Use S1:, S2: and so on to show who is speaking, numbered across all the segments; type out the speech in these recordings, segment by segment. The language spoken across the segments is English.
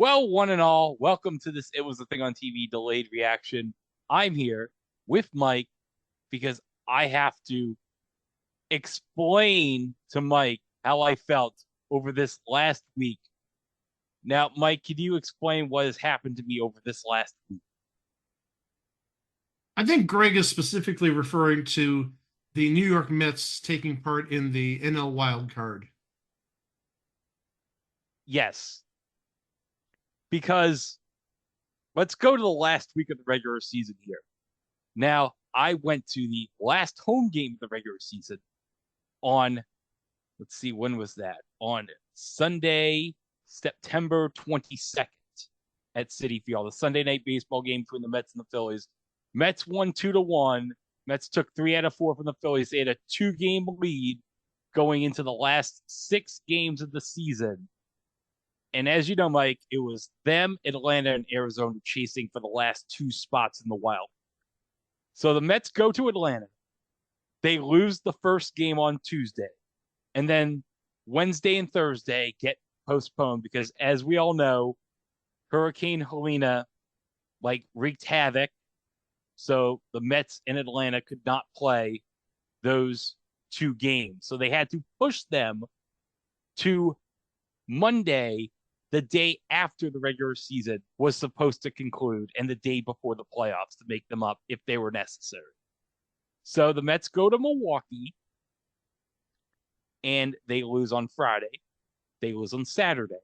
S1: Well, one and all, welcome to this It Was a Thing on TV delayed reaction. I'm here with Mike because I have to explain to Mike how I felt over this last week. Now, Mike, can you explain what has happened to me over this last week?
S2: I think Greg is specifically referring to the New York Mets taking part in the NL Wild Card.
S1: Yes, because let's go to the last week of the regular season here. Now, I went to the last home game of the regular season on, let's see, when was that? On Sunday, September 22nd at Citi Field, the Sunday night baseball game between the Mets and the Phillies. Mets won 2-1. Mets took 3 out of 4 from the Phillies. They had a 2-game lead going into the last 6 games of the season. And as you know, Mike, it was them, Atlanta, and Arizona chasing for the last 2 spots in the wild. So the Mets go to Atlanta. They lose the first game on Tuesday. And then Wednesday and Thursday get postponed because, as we all know, Hurricane Helena wreaked havoc. So the Mets in Atlanta could not play those 2 games. So they had to push them to Monday, the day after the regular season was supposed to conclude, and the day before the playoffs to make them up if they were necessary. So the Mets go to Milwaukee and they lose on Friday. They lose on Saturday,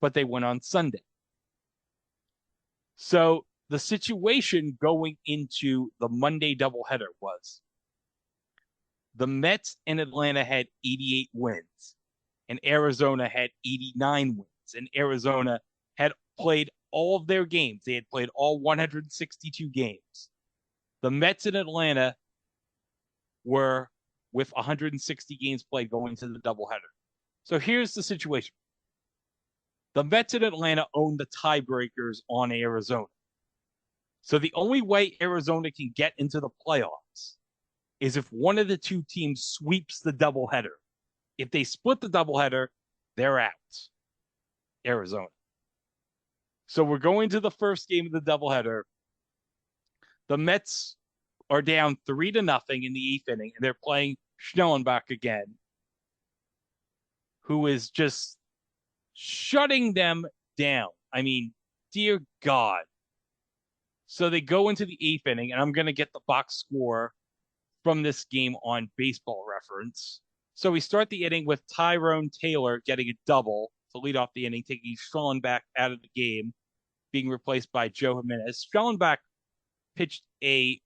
S1: but they win on Sunday. So the situation going into the Monday doubleheader was the Mets in Atlanta had 88 wins, and Arizona had 89 wins, and Arizona had played all of their games. They had played all 162 games. The Mets in Atlanta were with 160 games played going to the doubleheader. So here's the situation. The Mets in Atlanta own the tiebreakers on Arizona. So the only way Arizona can get into the playoffs is if one of the two teams sweeps the doubleheader. If they split the doubleheader, they're out. Arizona. So we're going to the first game of the doubleheader. The Mets are down 3-0 in the 8th inning, and they're playing Schnellenbach again, who is just shutting them down. I mean, dear God. So they go into the 8th inning, and I'm going to get the box score from this game on Baseball Reference. So we start the inning with Tyrone Taylor getting a double to lead off the inning, taking Schnellenbach out of the game, being replaced by Joe Jimenez. Schnellenbach pitched a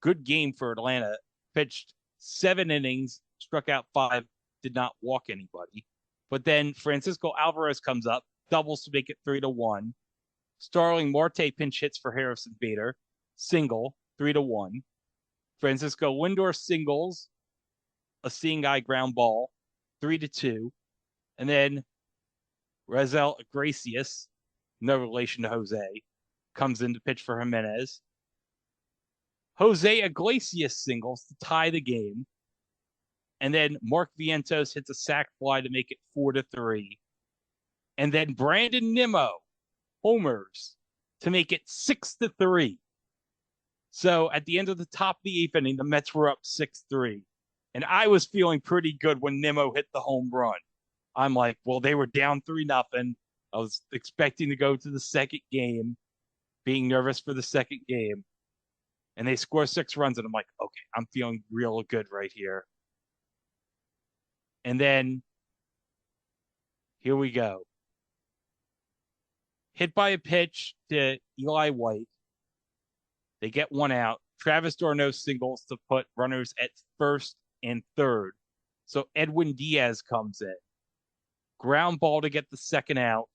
S1: good game for Atlanta, pitched 7 innings, struck out 5, did not walk anybody. But then Francisco Alvarez comes up, doubles to make it 3-1. Starling Marte pinch hits for Harrison Bader, single, 3-1. Francisco Lindor singles, a seeing eye ground ball, 3-2. And then Razel Iglesias, no relation to Jose, comes in to pitch for Jimenez. Jose Iglesias singles to tie the game. And then Mark Vientos hits a sac fly to make it 4-3. And then Brandon Nimmo homers to make it 6-3. So at the end of the top of the 8th inning, the Mets were up 6-3. And I was feeling pretty good when Nimmo hit the home run. I'm like, well, they were down 3-0. I was expecting to go to the second game, being nervous for the second game. And they score 6 runs, and I'm like, okay, I'm feeling real good right here. And then here we go. Hit by a pitch to Eli White. They get 1 out. Travis d'Arnaud singles to put runners at first and third. So Edwin Diaz comes in. Ground ball to get the second out.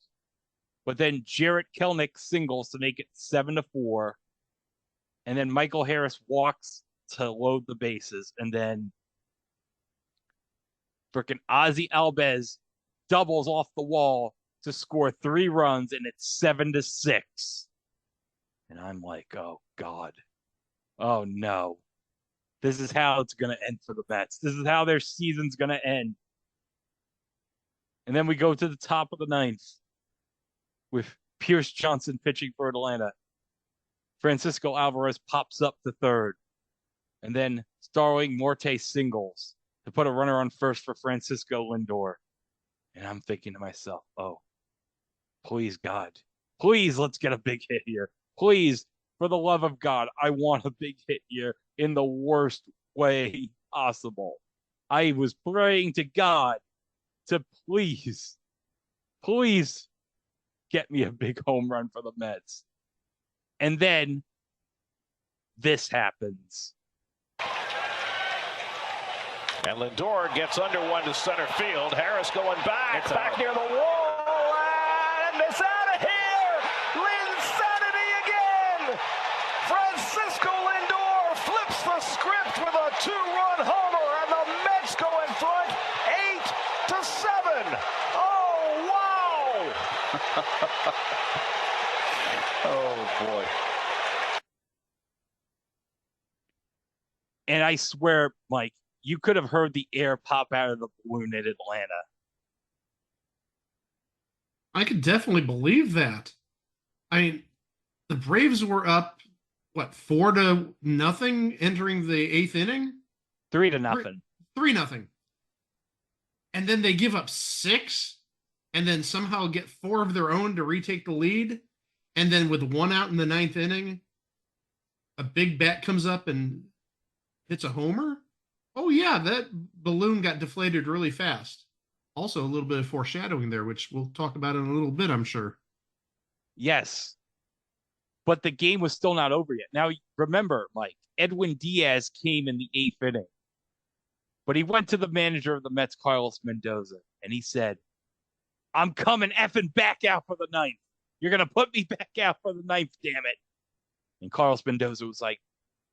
S1: But then Jarrett Kelenic singles to make it 7-4. And then Michael Harris walks to load the bases. And then freaking Ozzy Albiz doubles off the wall to score 3 runs, and it's 7-6. And I'm like, oh God. Oh no. This is how it's gonna end for the Mets. This is how their season's gonna end. And then we go to the top of the 9th. with Pierce Johnson pitching for Atlanta. Francisco Alvarez pops up to third, and then Starling Marte singles to put a runner on first for Francisco Lindor. And I'm thinking to myself, oh, please, God, please let's get a big hit here. Please, for the love of God, I want a big hit here in the worst way possible. I was praying to God to please, please get me a big home run for the Mets. And then this happens.
S3: And Lindor gets under one to center field. Harris going back, back near the wall, and it's out of here! Linsanity again! Francisco Lindor flips the script with a two-run homer, and the Mets go in front 8-7. Oh, wow! Oh, boy.
S1: And I swear, Mike, you could have heard the air pop out of the balloon at Atlanta.
S2: I could definitely believe that. I mean, the Braves were up, what, 4-0 entering the eighth inning?
S1: 3-0.
S2: 3-0. And then they give up 6, and then somehow get 4 of their own to retake the lead. And then with 1 out in the ninth inning, a big bat comes up and hits a homer. Oh, yeah, that balloon got deflated really fast. Also, a little bit of foreshadowing there, which we'll talk about in a little bit, I'm sure.
S1: Yes. But the game was still not over yet. Now, remember, Mike, Edwin Diaz came in the 8th inning. But he went to the manager of the Mets, Carlos Mendoza, and he said, I'm coming effing back out for the 9th. You're going to put me back out for the 9th, damn it. And Carlos Mendoza was like,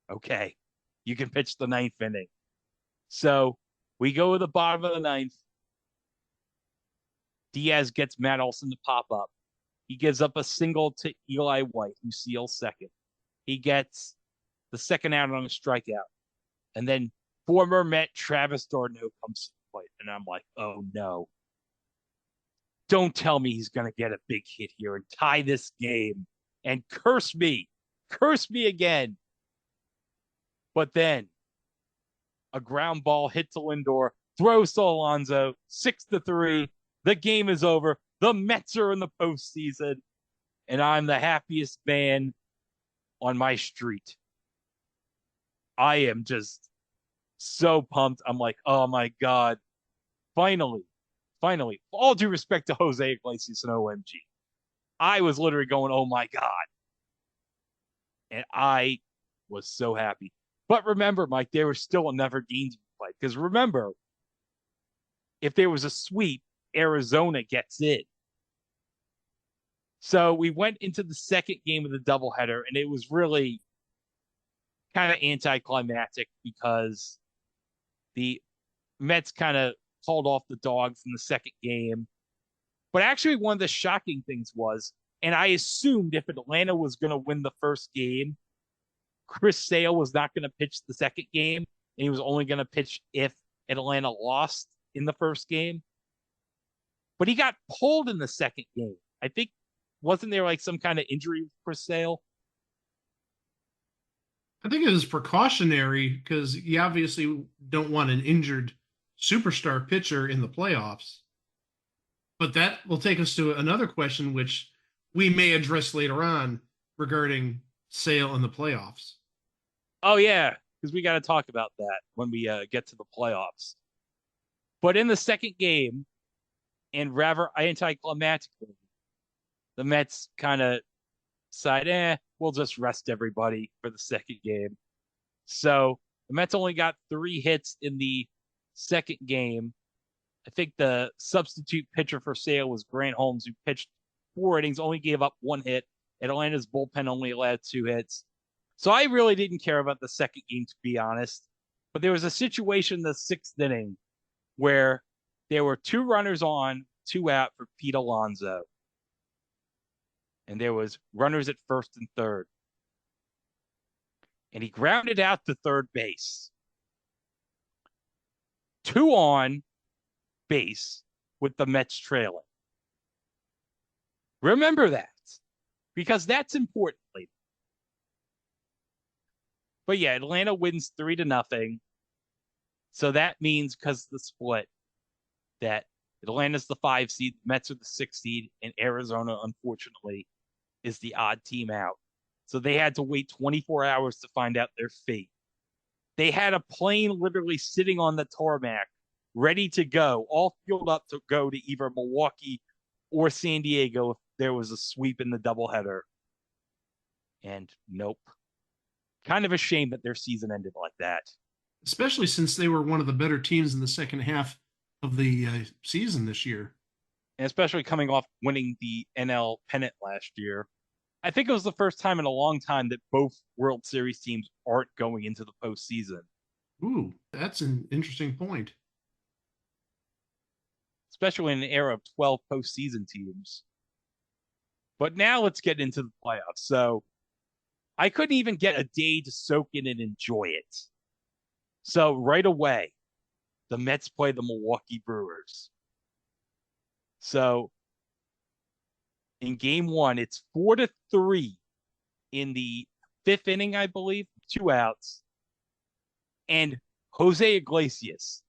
S1: okay, you can pitch the 9th inning. So we go to the bottom of the 9th. Diaz gets Matt Olson to pop up. He gives up a single to Eli White, who seals second. He gets the second out on a strikeout. And then former Met Travis d'Arnaud comes to the plate. And I'm like, oh no. Don't tell me he's going to get a big hit here and tie this game and curse me again. But then a ground ball hit to Lindor, throws to Alonso, 6-3. The game is over. The Mets are in the postseason, and I'm the happiest man on my street. I am just so pumped. I'm like, oh my God. Finally, all due respect to Jose Iglesias and OMG. I was literally going, oh my God. And I was so happy. But remember, Mike, there was still another game to be played. Because remember, if there was a sweep, Arizona gets in. So we went into the second game of the doubleheader, and it was really kind of anticlimactic because the Mets kind of called off the dogs in the second game. But actually, one of the shocking things was, and I assumed if Atlanta was going to win the first game, Chris Sale was not going to pitch the second game, and he was only going to pitch if Atlanta lost in the first game. But he got pulled in the second game. I think, wasn't there like some kind of injury with Chris Sale?
S2: I think it was precautionary because you obviously don't want an injured superstar pitcher in the playoffs. But that will take us to another question, which we may address later on regarding Sale in the playoffs.
S1: Oh, yeah, because we got to talk about that when we get to the playoffs. But in the second game, and rather anticlimactically, the Mets kind of decided, we'll just rest everybody for the second game. So the Mets only got 3 hits in the second game. I think the substitute pitcher for Sale was Grant Holmes, who pitched 4 innings, only gave up 1 hit. Atlanta's bullpen only allowed 2 hits. So I really didn't care about the second game, to be honest. But there was a situation in the 6th inning where there were 2 runners on, 2 out for Pete Alonso. And there was runners at first and third. And he grounded out to third base. 2 on base with the Mets trailing. Remember that, because that's important later. But yeah, Atlanta wins 3-0. So that means, because of the split, that Atlanta's the 5 seed, Mets are the 6 seed, and Arizona, unfortunately, is the odd team out. So they had to wait 24 hours to find out their fate. They had a plane literally sitting on the tarmac, ready to go, all fueled up to go to either Milwaukee or San Diego if there was a sweep in the doubleheader. And nope. Kind of a shame that their season ended like that.
S2: Especially since they were one of the better teams in the second half of the season this year.
S1: And especially coming off winning the NL pennant last year. I think it was the first time in a long time that both World Series teams aren't going into the postseason.
S2: Ooh, that's an interesting point.
S1: Especially in an era of 12 postseason teams. But now let's get into the playoffs. So I couldn't even get a day to soak in and enjoy it. So right away, the Mets play the Milwaukee Brewers. So in game one, it's 4-3 in the 5th inning, I believe, 2 outs. And Jose Iglesias,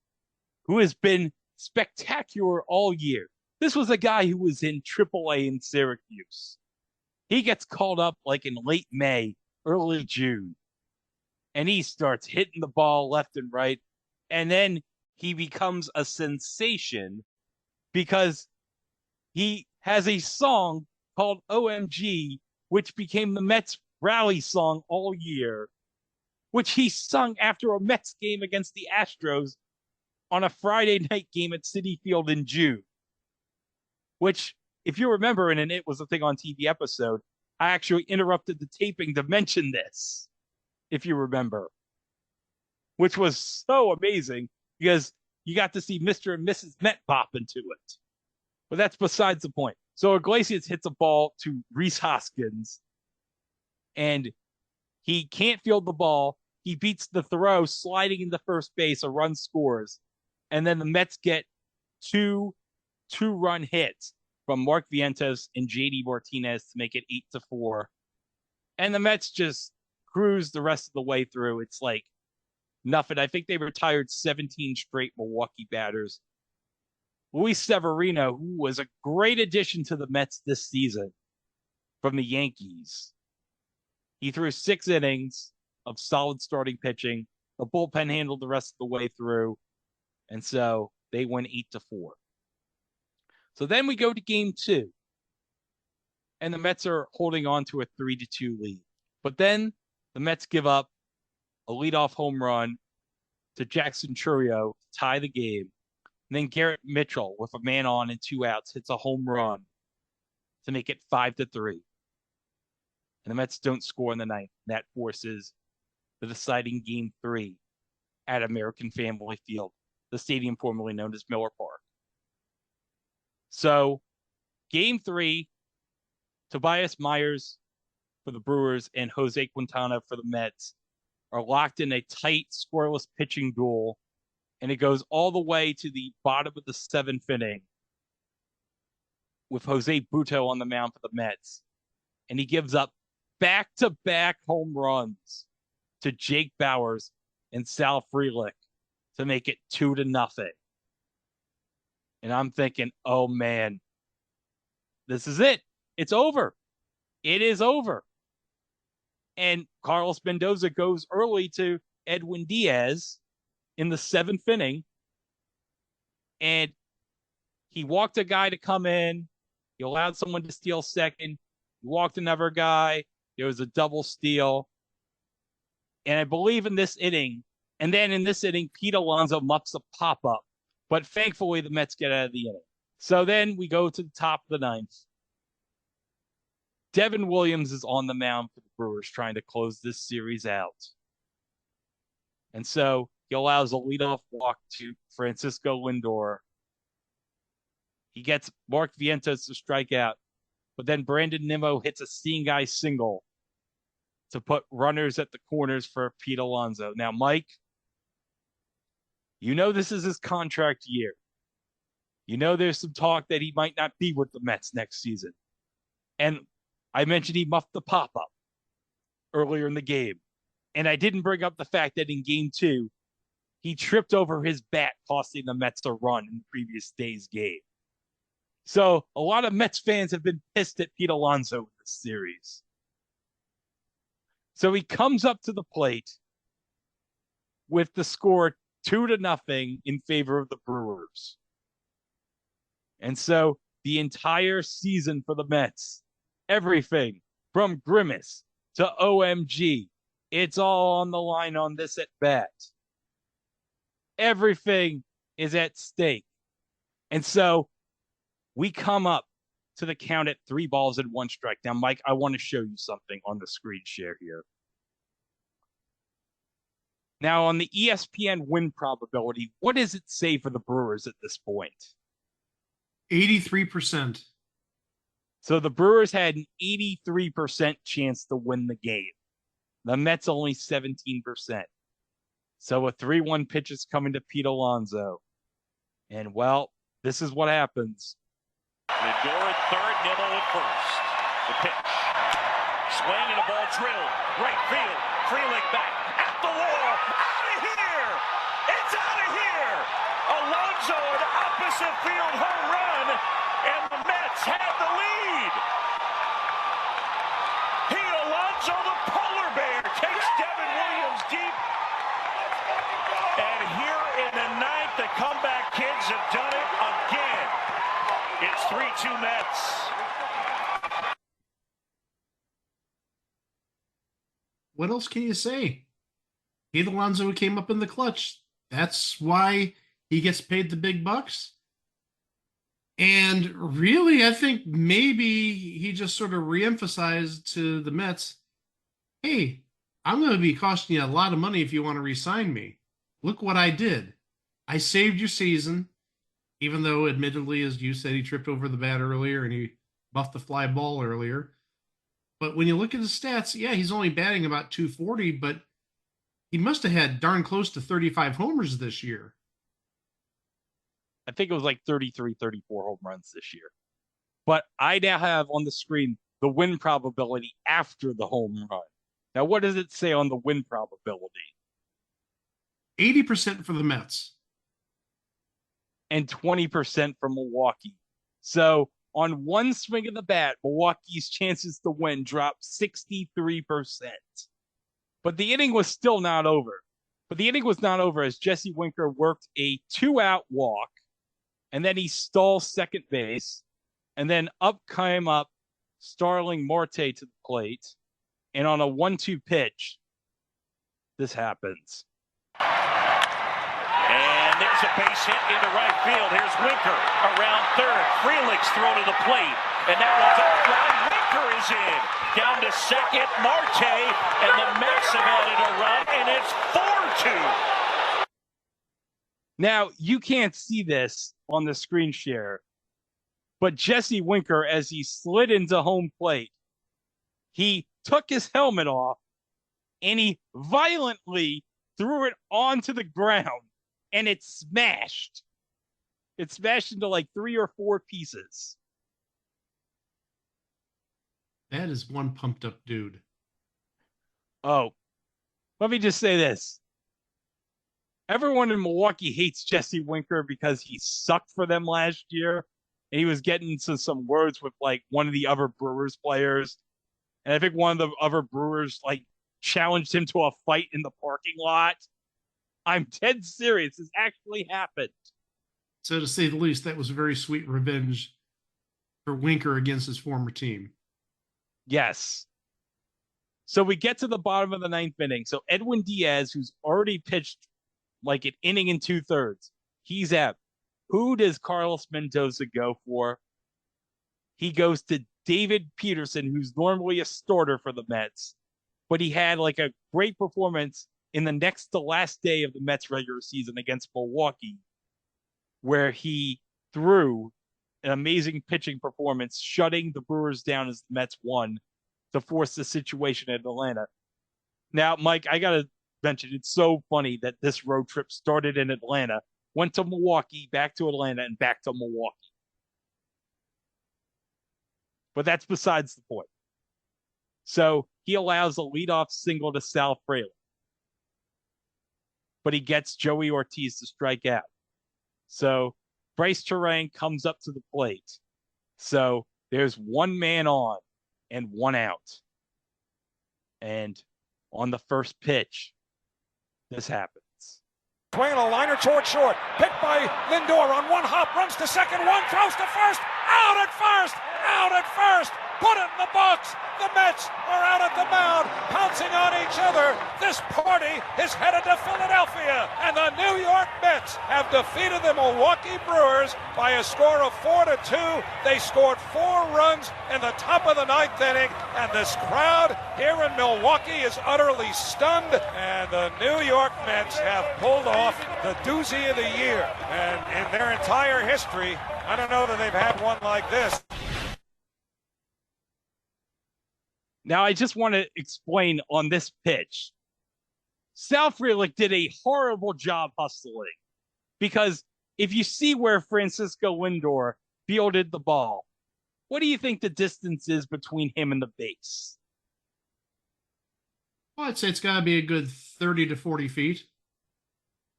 S1: who has been spectacular all year. This was a guy who was in AAA in Syracuse. He gets called up like in late May, early June, and he starts hitting the ball left and right. And then he becomes a sensation because he has a song called OMG, which became the Mets rally song all year, which he sung after a Mets game against the Astros on a Friday night game at Citi Field in June. Which, if you remember, and it was a thing on TV episode, I actually interrupted the taping to mention this, if you remember, which was so amazing because you got to see Mr. and Mrs. Met bop into it. But that's besides the point. So Iglesias hits a ball to Rhys Hoskins, and he can't field the ball. He beats the throw, sliding into first base. A run scores. And then the Mets get two-run hits from Mark Vientos and JD Martinez to make it 8-4. And the Mets just cruise the rest of the way through. It's like nothing. I think they retired 17 straight Milwaukee batters. Luis Severino, who was a great addition to the Mets this season from the Yankees. He threw 6 innings of solid starting pitching. The bullpen handled the rest of the way through. And so they win 8-4. So then we go to game 2. And the Mets are holding on to a 3-2 lead. But then the Mets give up a leadoff home run to Jackson Chourio to tie the game. And then Garrett Mitchell, with a man on and 2 outs, hits a home run to make it 5-3. And the Mets don't score in the 9th. That forces the deciding game 3 at American Family Field, the stadium formerly known as Miller Park. So, game 3, Tobias Myers for the Brewers and Jose Quintana for the Mets are locked in a tight, scoreless pitching duel, and it goes all the way to the bottom of the 7th inning with Jose Butto on the mound for the Mets. And he gives up back-to-back home runs to Jake Bauers and Sal Frelick to make it 2-0. And I'm thinking, oh man, this is it. It's over. It is over. And Carlos Mendoza goes early to Edwin Diaz in the 7th inning. And he walked a guy to come in. He allowed someone to steal second. He walked another guy. There was a double steal. And I believe in this inning, and then in this inning, Pete Alonso mucks a pop-up. But thankfully, the Mets get out of the inning. So then we go to the top of the 9th. Devin Williams is on the mound for the Brewers trying to close this series out. And so he allows a leadoff walk to Francisco Lindor. He gets Mark Vientos to strike out. But then Brandon Nimmo hits a seeing eye single to put runners at the corners for Pete Alonso. Now, Mike, you know this is his contract year. You know there's some talk that he might not be with the Mets next season. And I mentioned he muffed the pop-up earlier in the game. And I didn't bring up the fact that in game 2, he tripped over his bat, costing the Mets a run in the previous day's game. So a lot of Mets fans have been pissed at Pete Alonso in this series. So he comes up to the plate with the score 2-0 in favor of the Brewers. And so the entire season for the Mets, everything from Grimace to OMG, it's all on the line on this at bat. Everything is at stake. And so we come up to the count at 3-1 strike. Now, Mike, I want to show you something on the screen share here. Now, on the ESPN win probability, what does it say for the Brewers at this point?
S2: 83%.
S1: So the Brewers had an 83% chance to win the game. The Mets only 17%. So a 3-1 pitch is coming to Pete Alonso. And, well, this is what happens.
S3: Lindor at third, Nimmo at first. The pitch. Swing and a ball drilled. Right field. Frelick back. At the wall. Out of here! It's out of here! Alonso, an opposite field home run. And the Mets have the lead. Pete Alonso, the polar bear, takes Devin Williams deep. And here in the ninth, the comeback kids have done it again. It's 3-2 Mets.
S2: What else can you say? Pete Alonso came up in the clutch. That's why he gets paid the big bucks. And really, I think maybe he just sort of reemphasized to the Mets, hey, I'm going to be costing you a lot of money if you want to re-sign me. Look what I did. I saved your season, even though admittedly, as you said, he tripped over the bat earlier and he buffed the fly ball earlier. But when you look at his stats, yeah, he's only batting about 240, but he must have had darn close to 35 homers this year.
S1: I think it was like 33, 34 home runs this year. But I now have on the screen the win probability after the home run. Now, what does it say on the win probability?
S2: 80% for the Mets.
S1: And 20% for Milwaukee. So on one swing of the bat, Milwaukee's chances to win dropped 63%. But the inning was still not over. But the inning was not over as Jesse Winker worked a 2-out walk, and then he stalled second base, and then up came up Starling Marte to the plate, and on a 1-2 pitch, this happens.
S3: And there's a base hit into right field. Here's Winker around third. Frelick's thrown to the plate, and that one's up fly. Winker is in. Down to second, Marte, and the Mets have added a run, and it's 4-2.
S1: Now, you can't see this on the screen share, but Jesse Winker, as he slid into home plate, he took his helmet off and he violently threw it onto the ground, and it smashed. It smashed into like 3 or 4 pieces.
S2: That is one pumped up dude.
S1: Oh, let me just say this. Everyone in Milwaukee hates Jesse Winker because he sucked for them last year. And he was getting into some words with like one of the other Brewers players. And I think one of the other Brewers like challenged him to a fight in the parking lot. I'm dead serious. This actually happened.
S2: So to say the least, that was a very sweet revenge for Winker against his former team.
S1: Yes. So we get to the bottom of the 9th inning. So Edwin Diaz, who's already pitched like an inning and 2/3, he's out. Who does Carlos Mendoza go for? He goes to David Peterson, who's normally a starter for the Mets, but he had like a great performance in the next to last day of the Mets regular season against Milwaukee, where he threw an amazing pitching performance, shutting the Brewers down as the Mets won to force the situation at Atlanta. Now, Mike, I got to mention, it's so funny that this road trip started in Atlanta, went to Milwaukee, back to Atlanta, and back to Milwaukee. but that's besides the point. So he allows a leadoff single to Sal Frelick, but he gets Joey Ortiz to strike out. So Bryce Terang comes up to the plate. So there's one man on and one out. And on the first pitch, this happens.
S4: Swinging a liner toward short. Picked by Lindor on one hop. Runs to second. One throws to first. Out at first. Out at first. Put it in the box. The Mets are out at the mound, pouncing on each other. This party is headed to Philadelphia, and the New York Mets have defeated the Milwaukee Brewers by a score of 4-2. They scored 4 runs in the top of the 9th inning, and this crowd here in Milwaukee is utterly stunned, and the New York Mets have pulled off the doozy of the year. And in their entire history, I don't know that they've had one like this.
S1: Now, I just want to explain on this pitch. Sal Frelick did a horrible job hustling because if you see where Francisco Lindor fielded the ball, what do you think the distance is between him and the base?
S2: Well, I'd say it's got to be a good 30 to 40 feet.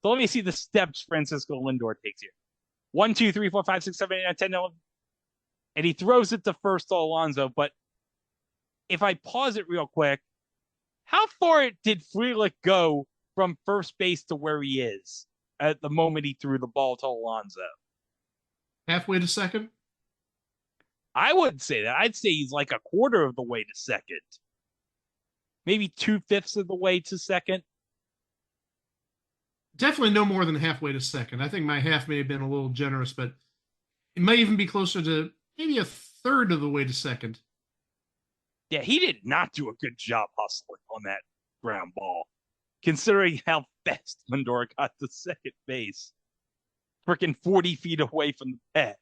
S1: So let me see the steps Francisco Lindor takes here. 1, 2, 3, 4, 5, 6, 7, 8, 9, 10, 11. And he throws it to first to Alonso, but if I pause it real quick, how far did Frelick go from first base to where he is at the moment he threw the ball to Alonso?
S2: Halfway to second?
S1: I wouldn't say that. I'd say he's like a quarter of the way to second. Maybe 2/5 of the way to second.
S2: Definitely no more than halfway to second. I think my half may have been a little generous, but it might even be closer to maybe a third of the way to second.
S1: Yeah, he did not do a good job hustling on that ground ball, considering how fast Lindor got to second base. Freaking 40 feet away from the pad.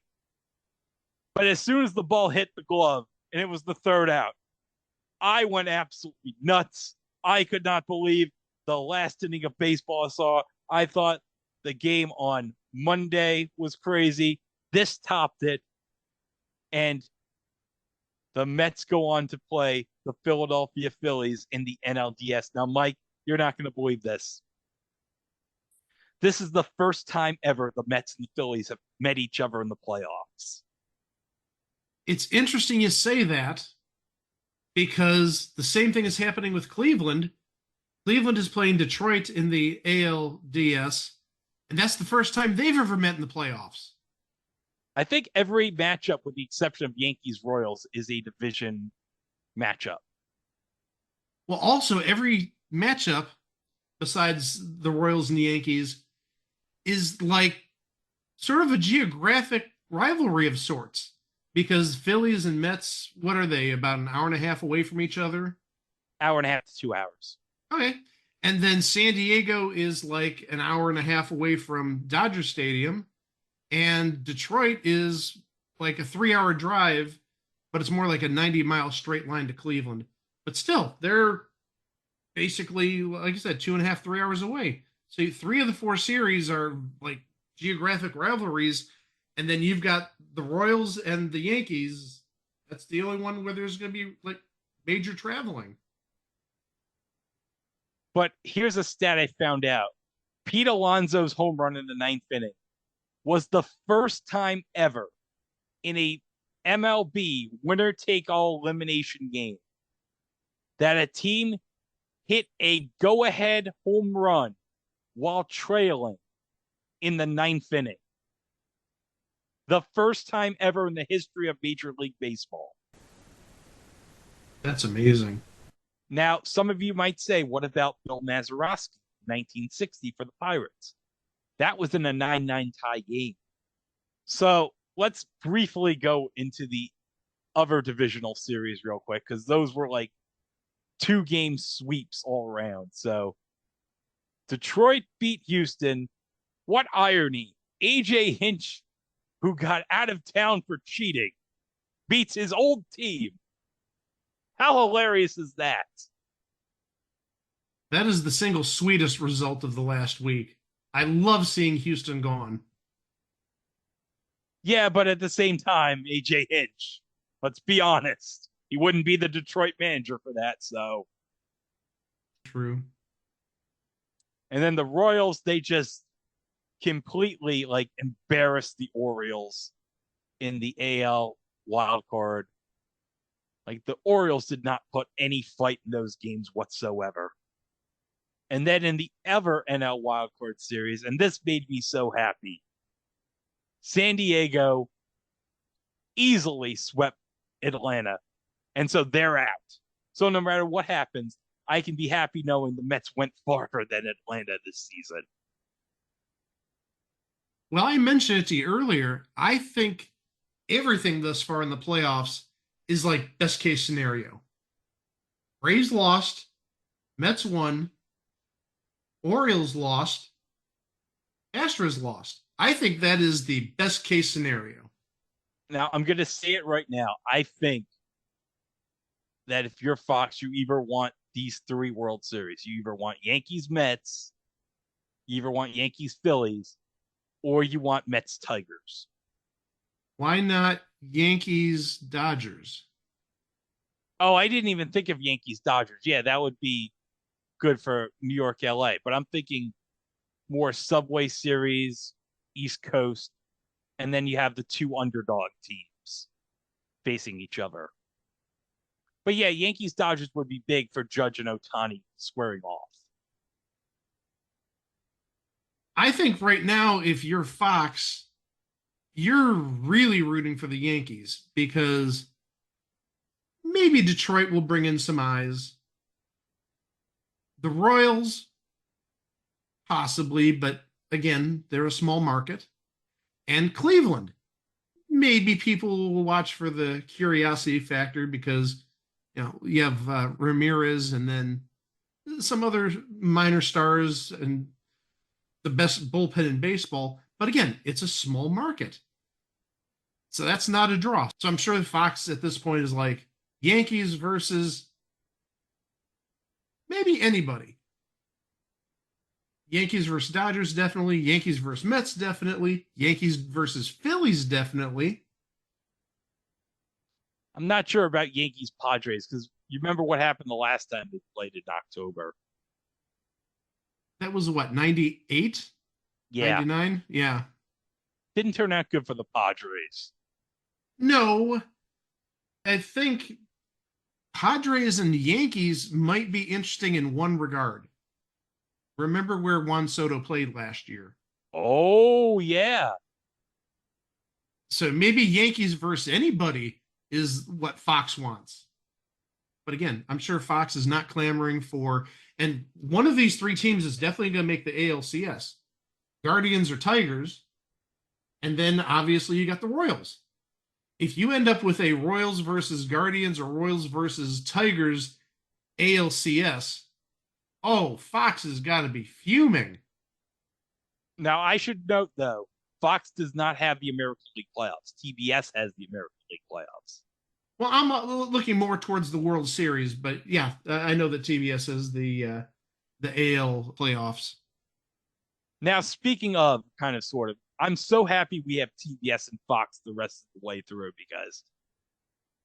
S1: But as soon as the ball hit the glove, and it was the third out, I went absolutely nuts. I could not believe the last inning of baseball I saw. I thought the game on Monday was crazy. This topped it. And the Mets go on to play the Philadelphia Phillies in the NLDS. Now, Mike, you're not going to believe this. This is the first time ever the Mets and the Phillies have met each other in the playoffs.
S2: It's interesting you say that because the same thing is happening with Cleveland. Cleveland is playing Detroit in the ALDS, and that's the first time they've ever met in the playoffs.
S1: I think every matchup, with the exception of Yankees-Royals, is a division matchup.
S2: Well, also, every matchup, besides the Royals and the Yankees, is like sort of a geographic rivalry of sorts. Because Phillies and Mets, what are they, about an hour and a half away from each other?
S1: Hour and a half to 2 hours.
S2: Okay. And then San Diego is like an hour and a half away from Dodger Stadium. And Detroit is like a 3-hour drive, but it's more like a 90-mile straight line to Cleveland. But still, they're basically, like I said, 2.5, 3 hours away. So 3 of the 4 series are like geographic rivalries. And then you've got the Royals and the Yankees. That's the only one where there's going to be like major traveling.
S1: But here's a stat I found out. Pete Alonso's home run in the 9th inning was the first time ever in a MLB winner-take-all elimination game that a team hit a go-ahead home run while trailing in the 9th inning. The first time ever in the history of Major League Baseball.
S2: That's amazing.
S1: Now, some of you might say, what about Bill Mazeroski, 1960 for the Pirates? That was in a 9-9 tie game. So let's briefly go into the other divisional series real quick, because those were like 2-game sweeps all around. So Detroit beat Houston. What irony. AJ Hinch, who got out of town for cheating, beats his old team. How hilarious is that?
S2: That is the single sweetest result of the last week. I love seeing Houston gone.
S1: Yeah, but at the same time, AJ Hinch. Let's be honest. He wouldn't be the Detroit manager for that. So,
S2: True.
S1: and then the Royals, they just completely like embarrassed the Orioles in the AL wild card. Like the Orioles did not put any fight in those games whatsoever. And then in the ever NL wild card series, and this made me so happy, San Diego easily swept Atlanta. And so they're out. So no matter what happens, I can be happy knowing the Mets went farther than Atlanta this season.
S2: Well, I mentioned it to you earlier. I think everything thus far in the playoffs is like best case scenario. Braves lost, Mets won, Orioles lost, Astros lost. I think that is the best case scenario.
S1: Now, I'm going to say it right now. I think that if you're Fox, you either want these 3 World Series. You either want Yankees, Mets, you either want Yankees, Phillies, or you want Mets, Tigers.
S2: Why not Yankees, Dodgers?
S1: Oh, I didn't even think of Yankees, Dodgers. Yeah, that would be good for New York, LA. But I'm thinking more Subway Series, East Coast, and then you have the 2 underdog teams facing each other. But yeah, Yankees, Dodgers would be big for Judge and Ohtani squaring off.
S2: I think right now, if you're Fox, you're really rooting for the Yankees because maybe Detroit will bring in some eyes. The Royals, possibly, but again, they're a small market. And Cleveland, maybe people will watch for the curiosity factor because you have Ramirez and then some other minor stars and the best bullpen in baseball. But again, it's a small market. So that's not a draw. So I'm sure Fox at this point is like Yankees versus maybe anybody. Yankees versus Dodgers, definitely. Yankees versus Mets, definitely. Yankees versus Phillies, definitely.
S1: I'm not sure about Yankees Padres because you remember what happened the last time they played in October.
S2: That was what, 98?
S1: Yeah.
S2: 99? Yeah.
S1: Didn't turn out good for the Padres.
S2: No. I think Padres and Yankees might be interesting in one regard. Remember where Juan Soto played last year?
S1: Oh, yeah.
S2: So maybe Yankees versus anybody is what Fox wants. But again, I'm sure Fox is not clamoring for, and one of these 3 teams is definitely going to make the ALCS. Guardians or Tigers, and then obviously you got the Royals. If you end up with a Royals versus Guardians or Royals versus Tigers ALCS, oh, Fox has got to be fuming.
S1: Now, I should note, though, Fox does not have the American League playoffs. TBS has the American League playoffs.
S2: Well, I'm looking more towards the World Series, but yeah, I know that TBS has the AL playoffs.
S1: Now, speaking of kind of sort of, I'm so happy we have TBS and Fox the rest of the way through because,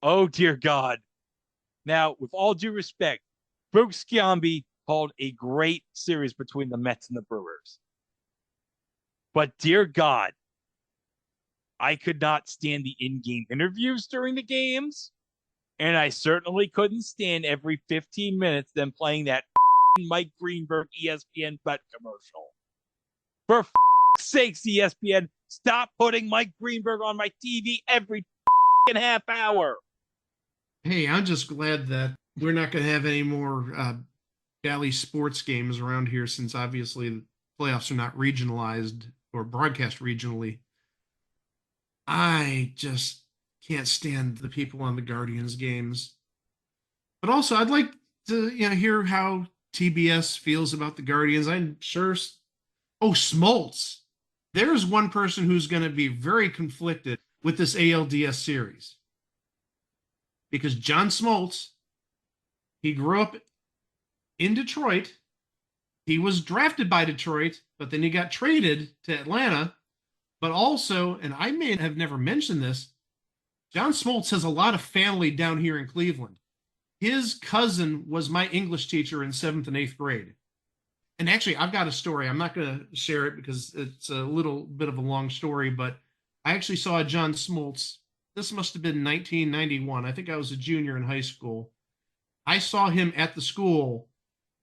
S1: oh dear God. Now, with all due respect, Brooks Giambi called a great series between the Mets and the Brewers. But dear God, I could not stand the in-game interviews during the games, and I certainly couldn't stand every 15 minutes them playing that Mike Greenberg ESPN bet commercial. For sakes, ESPN, stop putting Mike Greenberg on my TV every half hour.
S2: Hey, I'm just glad that we're not going to have any more Valley sports games around here since obviously the playoffs are not regionalized or broadcast regionally. I just can't stand the people on the Guardians games. But also, I'd like to hear how TBS feels about the Guardians. I'm sure. Oh, Smoltz. There's one person who's going to be very conflicted with this ALDS series. Because John Smoltz, he grew up in Detroit. He was drafted by Detroit, but then he got traded to Atlanta. But also, and I may have never mentioned this, John Smoltz has a lot of family down here in Cleveland. His cousin was my English teacher in 7th and 8th grade. And actually, I've got a story. I'm not going to share it because it's a little bit of a long story, but I actually saw John Smoltz. This must have been 1991. I think I was a junior in high school. I saw him at the school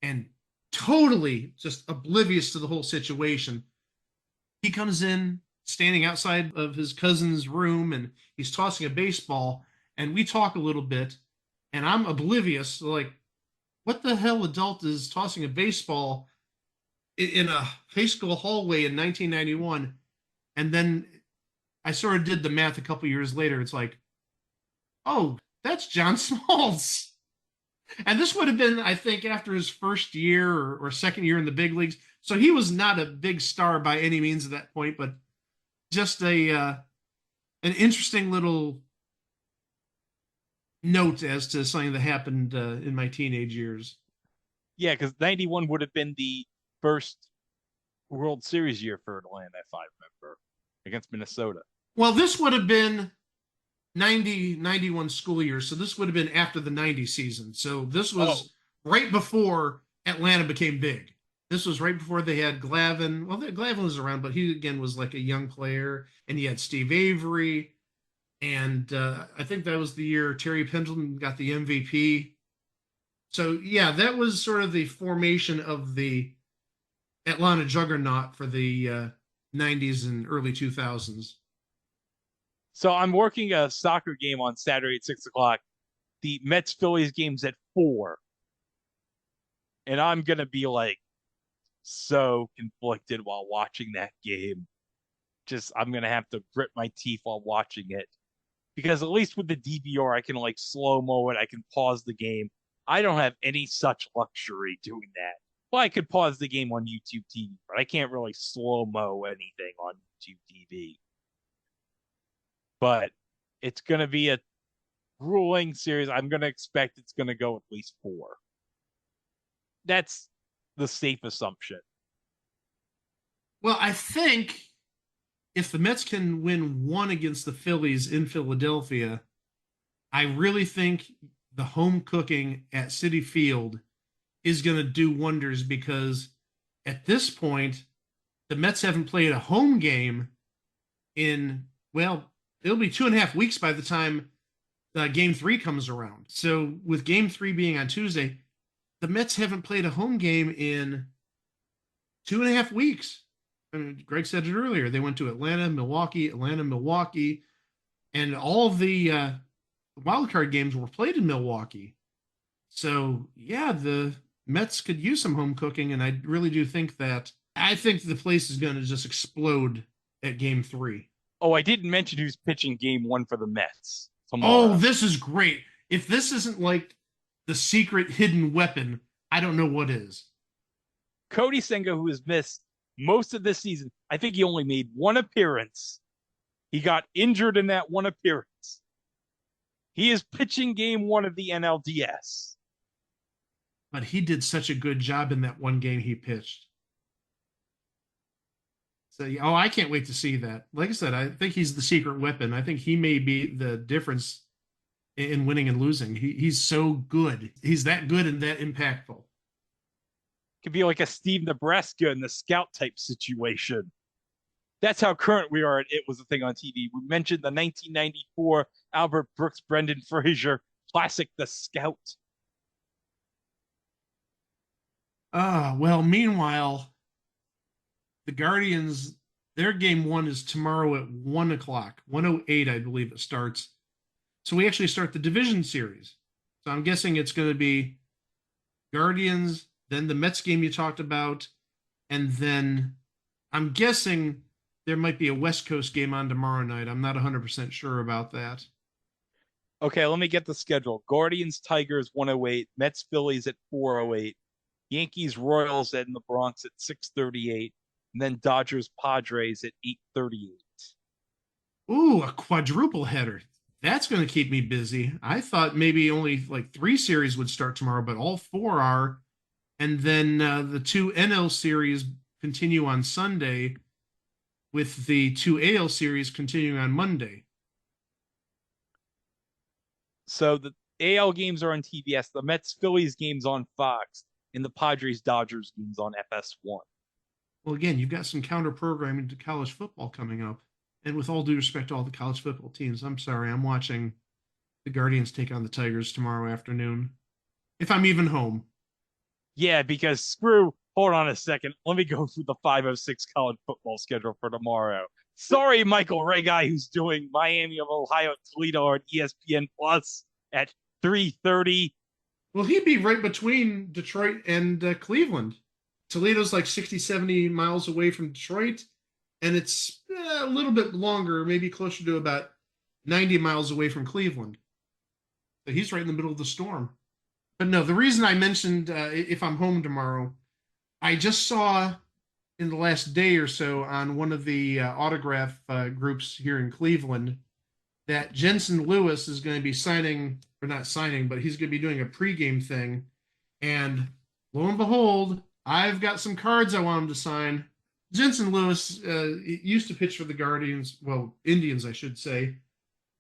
S2: and totally just oblivious to the whole situation. He comes in standing outside of his cousin's room and he's tossing a baseball, and we talk a little bit, and I'm oblivious, like, what the hell adult is tossing a baseball in a high school hallway in 1991? And then I sort of did the math a couple years later. It's like, oh, that's John Smoltz. And this would have been, I think, after his first year or second year in the big leagues. So he was not a big star by any means at that point, but just an interesting little note as to something that happened in my teenage years.
S1: Yeah, because 91 would have been the first World Series year for Atlanta, if I remember, against Minnesota.
S2: Well, this would have been 91 school year, so this would have been after the 90 season. So this was right before Atlanta became big. This was right before they had Glavine. Well, Glavine was around, but he, again, was like a young player. And he had Steve Avery. And I think that was the year Terry Pendleton got the MVP. So, yeah, that was sort of the formation of the Atlanta juggernaut for the 90s and early 2000s.
S1: So I'm working a soccer game on Saturday at 6 o'clock. The Mets-Phillies game's at 4. And I'm going to be like so conflicted while watching that game. I'm going to have to grit my teeth while watching it. Because at least with the DVR, I can like slow-mo it. I can pause the game. I don't have any such luxury doing that. Well, I could pause the game on YouTube TV, but I can't really slow-mo anything on YouTube TV. But it's going to be a grueling series. I'm going to expect it's going to go at least 4. That's the safe assumption.
S2: Well, I think if the Mets can win 1 against the Phillies in Philadelphia, I really think the home cooking at Citi Field is going to do wonders, because at this point, the Mets haven't played a home game in, well, it'll be 2.5 weeks by the time Game 3 comes around. So with Game 3 being on Tuesday, the Mets haven't played a home game in 2.5 weeks. I mean, Greg said it earlier. They went to Atlanta, Milwaukee, and all of the wildcard games were played in Milwaukee. So, yeah, the Mets could use some home cooking, and I really do think that. I think the place is going to just explode at Game 3.
S1: Oh, I didn't mention who's pitching Game 1 for the Mets tomorrow.
S2: Oh, this is great. If this isn't like the secret hidden weapon, I don't know what is.
S1: Cody Senga, who has missed most of this season, I think he only made 1 appearance. He got injured in that 1 appearance. He is pitching Game 1 of the NLDS.
S2: But he did such a good job in that 1 game he pitched. So, I can't wait to see that. Like I said, I think he's the secret weapon. I think he may be the difference in winning and losing. He's so good. He's that good and that impactful.
S1: Could be like a Steve Nebraska in the scout type situation. That's how current we are at It Was a Thing on TV. We mentioned the 1994 Albert Brooks, Brendan Fraser classic, The Scout.
S2: Well, meanwhile, the Guardians, their Game 1 is tomorrow at 1 o'clock. 1:08, I believe it starts. So we actually start the division series. So I'm guessing it's going to be Guardians, then the Mets game you talked about, and then I'm guessing there might be a West Coast game on tomorrow night. I'm not 100% sure about that.
S1: Okay, let me get the schedule. Guardians, Tigers, 1:08. Mets, Phillies at 4:08. Yankees, Royals in the Bronx at 6:38. And then Dodgers, Padres at 8:38.
S2: Ooh, a quadruple header. That's going to keep me busy. I thought maybe only like 3 series would start tomorrow, but all 4 are. And then the 2 NL series continue on Sunday, with the 2 AL series continuing on Monday.
S1: So the AL games are on TBS, the Mets Phillies games on Fox, and the Padres Dodgers games on FS1.
S2: Well, again, you've got some counter programming to college football coming up. And with all due respect to all the college football teams, I'm sorry, I'm watching the Guardians take on the Tigers tomorrow afternoon. If I'm even home.
S1: Yeah, because hold on a second. Let me go through the 506 college football schedule for tomorrow. Sorry, Michael Ray guy, who's doing Miami of Ohio, Toledo on ESPN Plus at 3:30.
S2: Well, he'd be right between Detroit and Cleveland. Toledo's like 60, 70 miles away from Detroit, and it's a little bit longer, maybe closer to about 90 miles away from Cleveland. So he's right in the middle of the storm. But no, the reason I mentioned if I'm home tomorrow, I just saw in the last day or so on one of the autograph groups here in Cleveland that Jensen Lewis is going to be signing, or not signing, but he's going to be doing a pregame thing. And lo and behold, I've got some cards I want him to sign. Jensen Lewis used to pitch for the Guardians, well, Indians, I should say,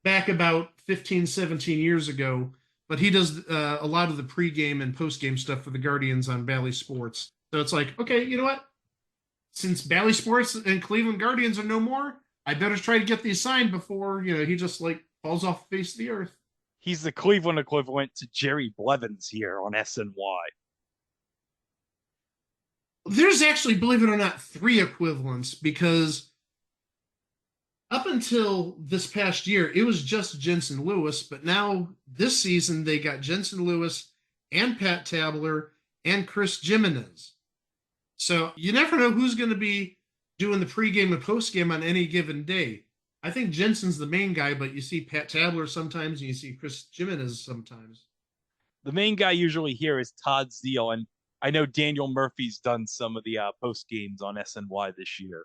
S2: back about 15, 17 years ago. But he does a lot of the pregame and postgame stuff for the Guardians on Bally Sports. So it's like, okay, you know what? Since Bally Sports and Cleveland Guardians are no more, I better try to get these signed before, he just like falls off the face of the earth.
S1: He's the Cleveland equivalent to Jerry Blevins here on SNY.
S2: There's actually, believe it or not, 3 equivalents because up until this past year, it was just Jensen Lewis, but now this season they got Jensen Lewis and Pat Tabler and Chris Jimenez. So you never know who's going to be doing the pregame and postgame on any given day. I think Jensen's the main guy, but you see Pat Tabler sometimes and you see Chris Jimenez sometimes.
S1: The main guy usually here is Todd Zeal, and I know Daniel Murphy's done some of the post games on SNY this year.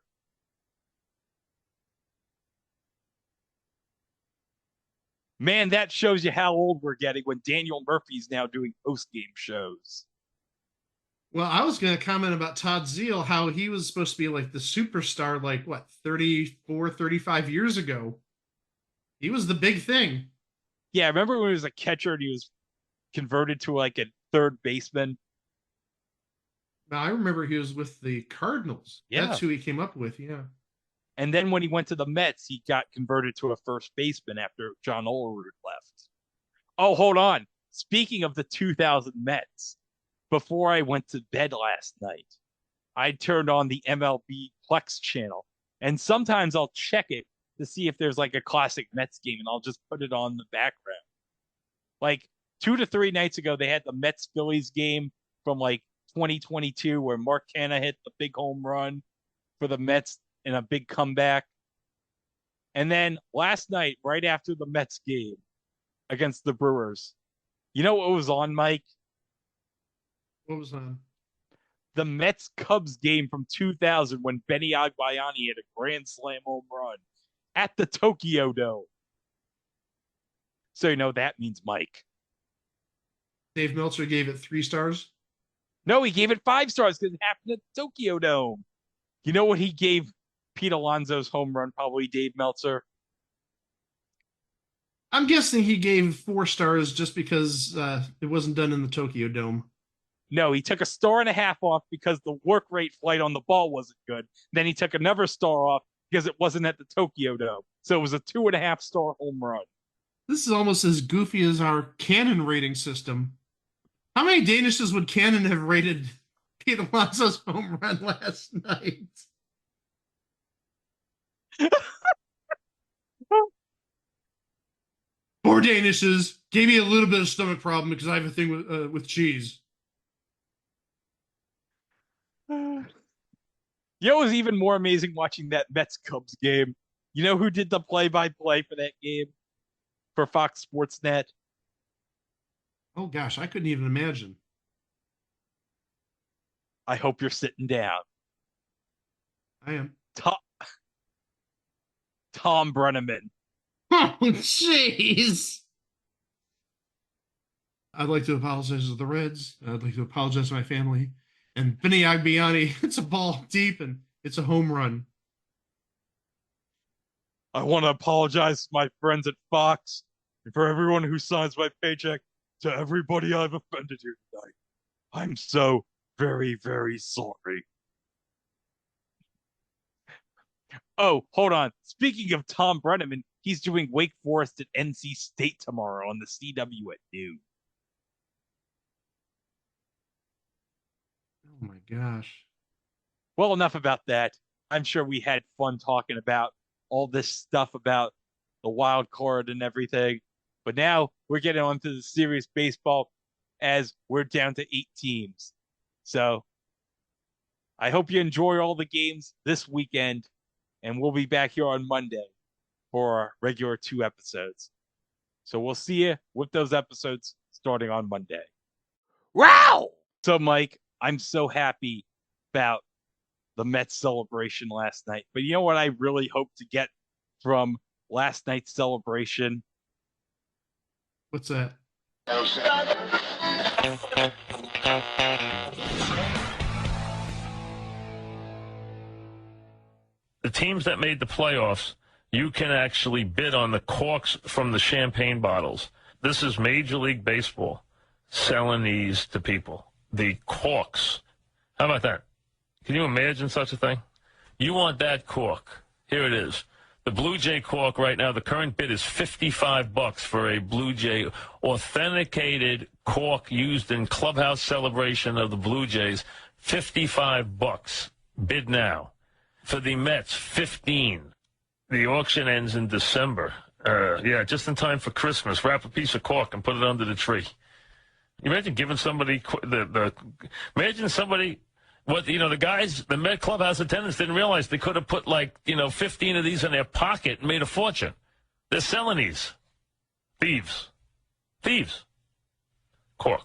S1: Man, that shows you how old we're getting when Daniel Murphy's now doing post-game shows.
S2: Well, I was going to comment about Todd Zeal, how he was supposed to be like the superstar, 34, 35 years ago. He was the big thing.
S1: Yeah, I remember when he was a catcher and he was converted to like a third baseman.
S2: Now, I remember he was with the Cardinals.
S1: Yeah.
S2: That's who he came up with, yeah.
S1: And then when he went to the Mets, he got converted to a first baseman after John Olerud left. Oh, hold on. Speaking of the 2000 Mets, before I went to bed last night, I turned on the MLB Plex channel. And sometimes I'll check it to see if there's like a classic Mets game, and I'll just put it on the background. Like 2 to 3 nights ago, they had the Mets Phillies game from like 2022 where Mark Canha hit the big home run for the Mets in a big comeback. And then last night, right after the Mets game against the Brewers, you know what was on, Mike?
S2: What was on?
S1: The Mets Cubs game from 2000 when Benny Agbayani hit a grand slam home run at the Tokyo Dome. So you know that means Mike.
S2: Dave Meltzer gave it 3 stars?
S1: No, he gave it 5 stars because it happened at the Tokyo Dome. You know what he gave Pete Alonso's home run, probably Dave Meltzer?
S2: I'm guessing he gave 4 stars just because it wasn't done in the Tokyo Dome.
S1: No, he took 1.5 stars off because the work rate flight on the ball wasn't good. Then he took another star off because it wasn't at the Tokyo Dome. So it was a 2.5-star home run.
S2: This is almost as goofy as our Canon rating system. How many Danishes would Canon have rated Pete Alonso's home run last night? 4 Danishes. Gave me a little bit of stomach problem because I have a thing with cheese.
S1: You know, it was even more amazing watching that Mets Cubs game. You know who did the play-by-play for that game for Fox Sports Net?
S2: Oh gosh, I couldn't even imagine.
S1: I hope you're sitting down.
S2: I am.
S1: Tom Brenneman.
S2: Oh, jeez. I'd like to apologize to the Reds. I'd like to apologize to my family. And Benny Agbayani, it's a ball deep and it's a home run.
S1: I want to apologize to my friends at Fox And for everyone who signs my paycheck, to everybody I've offended here tonight, I'm so very, very sorry. Oh, hold on. Speaking of Tom Brenneman, he's doing Wake Forest at NC State tomorrow on the CW at noon.
S2: Oh my gosh.
S1: Well, enough about that. I'm sure we had fun talking about all this stuff about the wild card and everything. But now we're getting on to the serious baseball as we're down to 8 teams. So I hope you enjoy all the games this weekend, and we'll be back here on Monday for our regular 2 episodes. So we'll see you with those episodes starting on Monday.
S4: Wow!
S1: So, Mike, I'm so happy about the Mets celebration last night. But you know what I really hope to get from last night's celebration?
S2: What's that?
S5: The teams that made the playoffs, you can actually bid on the corks from the champagne bottles. This is Major League Baseball selling these to people. The corks. How about that? Can you imagine such a thing? You want that cork. Here it is. The Blue Jay cork right now, the current bid is $55 for a Blue Jay authenticated cork used in clubhouse celebration of the Blue Jays. $55. Bid now. For the Mets, $15. The auction ends in December. Just in time for Christmas. Wrap a piece of cork and put it under the tree. You imagine giving somebody imagine somebody. The guys, the Met clubhouse attendants didn't realize they could have put 15 of these in their pocket and made a fortune. They're selling these. Thieves. Cork.